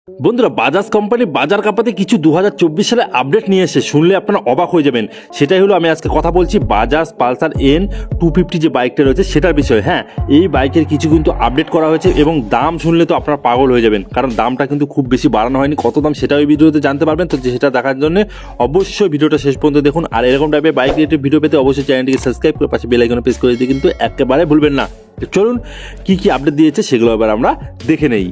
বন্ধুরা, বাজাজ কোম্পানি বাজার কাঁপাতে কিছু 2024 সালে আপডেট নিয়ে এসে শুনলে আপনারা অবাক হয়ে যাবেন। সেটাই হলো আমি আজকে কথা বলছি বাজাজ পালসার N250 যে বাইকটা রয়েছে সেটার বিষয়ে। হ্যাঁ, এই বাইকের কিছু কিন্তু আপডেট করা হয়েছে এবং দাম শুনলে তো আপনারা পাগল হয়ে যাবেন, কারণ দামটা কিন্তু খুব বেশি বাড়ানো হয়নি। কত দাম সেটা ওই ভিডিওতে জানতে পারবেন। তো সেটা দেখার জন্য অবশ্যই ভিডিওটা শেষ পর্যন্ত দেখুন। আর এরকম টাইপের বাইক রিলেটেড ভিডিও পেতে অবশ্যই চ্যানেলটিকে সাবস্ক্রাইব করে পাশে বেল আইকনে প্রেস করে দিতে কিন্তু একেবারে ভুলবেন না। চলুন কি কি আপডেট দিয়েছে সেগুলো এবার আমরা দেখে নেই।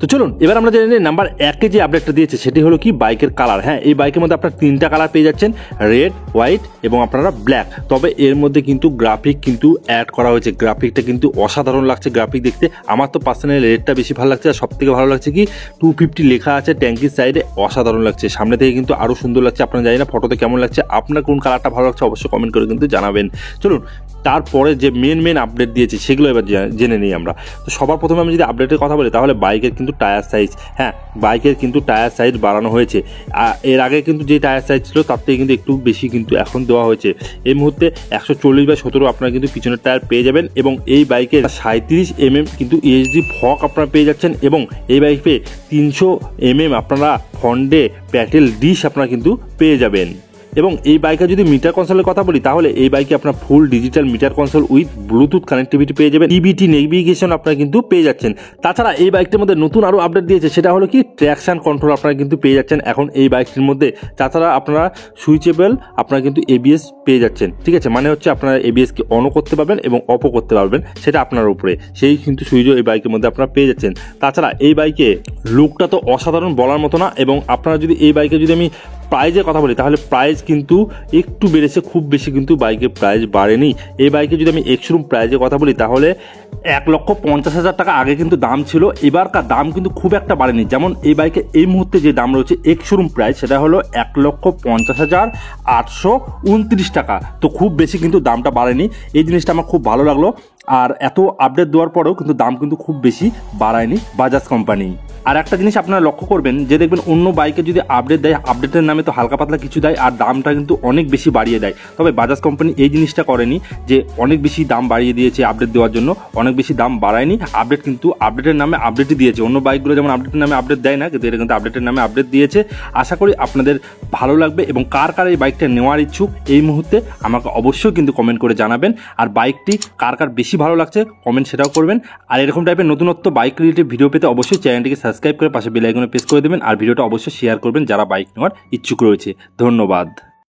তো চলুন এবার আমরা জেনে নিই নাম্বার 1-এ যে আপডেটটা দিয়েছে সেটি হলো কি বাইকের কালার। হ্যাঁ, এই বাইকের মধ্যে আপনার 3টা কালার পেয়ে যাচ্ছেন, রেড, হোয়াইট এবং আপনারা ব্ল্যাক। তবে এর মধ্যে কিন্তু গ্রাফিক কিন্তু অ্যাড করা হয়েছে। গ্রাফিকটা কিন্তু অসাধারণ লাগছে গ্রাফিক দেখতে। আমার তো পার্সোনালি রেডটা বেশি ভালো লাগছে। আর সব থেকে ভালো লাগছে কি 250 লেখা আছে ট্যাঙ্কির সাইডে, অসাধারণ লাগছে। সামনে থেকে কিন্তু আরও সুন্দর লাগছে। আপনারা জানি না ফটোতে কেমন লাগছে, আপনার কোন কালারটা ভালো লাগছে অবশ্যই কমেন্ট করে কিন্তু জানাবেন। চলুন তারপরে যে মেন আপডেট দিয়েছে সেগুলো এবার জেনে নিই আমরা। তো সবার প্রথমে আমি যদি আপডেটের কথা বলি তাহলে বাইকের কিন্তু টায়ার সাইজ, হ্যাঁ বাইকের কিন্তু টায়ার সাইজ বাড়ানো হয়েছে। এর আগে কিন্তু যে টায়ার সাইজ ছিল তার থেকে কিন্তু একটু বেশি কিন্তু এখন দেওয়া হয়েছে। এই মুহূর্তে 140/17 আপনারা কিন্তু পিছনের টায়ার পেয়ে যাবেন এবং এই বাইকের 37 mm কিন্তু ESD ফক আপনারা পেয়ে যাচ্ছেন এবং এই বাইকে 300 mm আপনারা ফন্ডে প্যাটেল ডিশ আপনারা কিন্তু পেয়ে যাবেন। এবং এই বাইকে যদি মিটার কনসোলের কথা বলি তাহলে এই বাইকে আপনার full digital meter console with Bluetooth connectivity পেয়ে যাবেন, EBT নেভিগেশন আপনারা কিন্তু পেয়ে যাচ্ছেন। তাছাড়া এই বাইকটির মধ্যে নতুন আরও আপডেট দিয়েছে, সেটা হলো কি ট্র্যাকশন কন্ট্রোল আপনারা কিন্তু পেয়ে যাচ্ছেন এখন এই বাইকটির মধ্যে। তাছাড়া আপনারা সুইচেবল আপনারা কিন্তু ABS পেয়ে যাচ্ছেন। ঠিক আছে, মানে হচ্ছে আপনারা ABSকে অনও করতে পারবেন এবং অফও করতে পারবেন, সেটা আপনার উপরে। সেই কিন্তু সুইচও এই বাইকের মধ্যে আপনারা পেয়ে যাচ্ছেন। তাছাড়া এই বাইকে লুকটা তো অসাধারণ বলার মতো না। এবং আপনারা যদি এই বাইকে যদি আমি প্রাইজের কথা বলি তাহলে প্রাইস কিন্তু একটু বেড়েছে, খুব বেশি কিন্তু বাইকের প্রাইস বাড়েনি। এই বাইকে যদি আমি এক্সশোরুম প্রাইজের কথা বলি তাহলে 1,50,000 টাকা আগে কিন্তু দাম ছিল, এবারকার দাম কিন্তু খুব একটা বাড়েনি। যেমন এই বাইকে এই মুহূর্তে যে দাম রয়েছে এক্সশোরুম প্রাইস সেটা হলো 1,50,829 টাকা। তো খুব বেশি কিন্তু দামটা বাড়েনি, এই জিনিসটা আমার খুব ভালো লাগলো। আর এত আপডেট দেওয়ার পরেও কিন্তু দাম কিন্তু খুব বেশি বাড়ায়নি বাজাজ কোম্পানি। আর একটা জিনিস আপনারা লক্ষ্য করবেন যে দেখবেন অন্য বাইকে যদি আপডেট দেয় আপডেটের নামে তো হালকা পাতলা কিছু দেয় আর দামটা কিন্তু অনেক বেশি বাড়িয়ে দেয়। তবে বাজাজ কোম্পানি এই জিনিসটা করেনি যে অনেক বেশি দাম বাড়িয়ে দিয়েছে আপডেট দেওয়ার জন্য, অনেক বেশি দাম বাড়ায়নি। আপডেট কিন্তু আপডেটের নামে আপডেটই দিয়েছে। অন্য বাইকগুলো যেমন আপডেটের নামে আপডেট দেয় না, কিন্তু এটা কিন্তু আপডেটের নামে আপডেট দিয়েছে। আশা করি আপনাদের ভালো লাগবে এবং কার কার এই বাইকটা নেওয়ার ইচ্ছুক এই মুহূর্তে আমাকে অবশ্যই কিন্তু কমেন্ট করে জানাবেন। আর বাইকটি কার কার বেশি ভালো লাগছে কমেন্ট সেটাও করবেন। আর এরকম টাইপের নতুনত্ব বাইক রিলেটেড ভিডিও পেতে অবশ্যই চ্যানেলটিকে সাবস্ক্রাইব করে পাশে বেল আইকনে প্রেস করে দেবেন আর ভিডিওটা অবশ্যই শেয়ার করবেন যারা বাইক নেওয়ার ইচ্ছুক রয়েছে। ধন্যবাদ।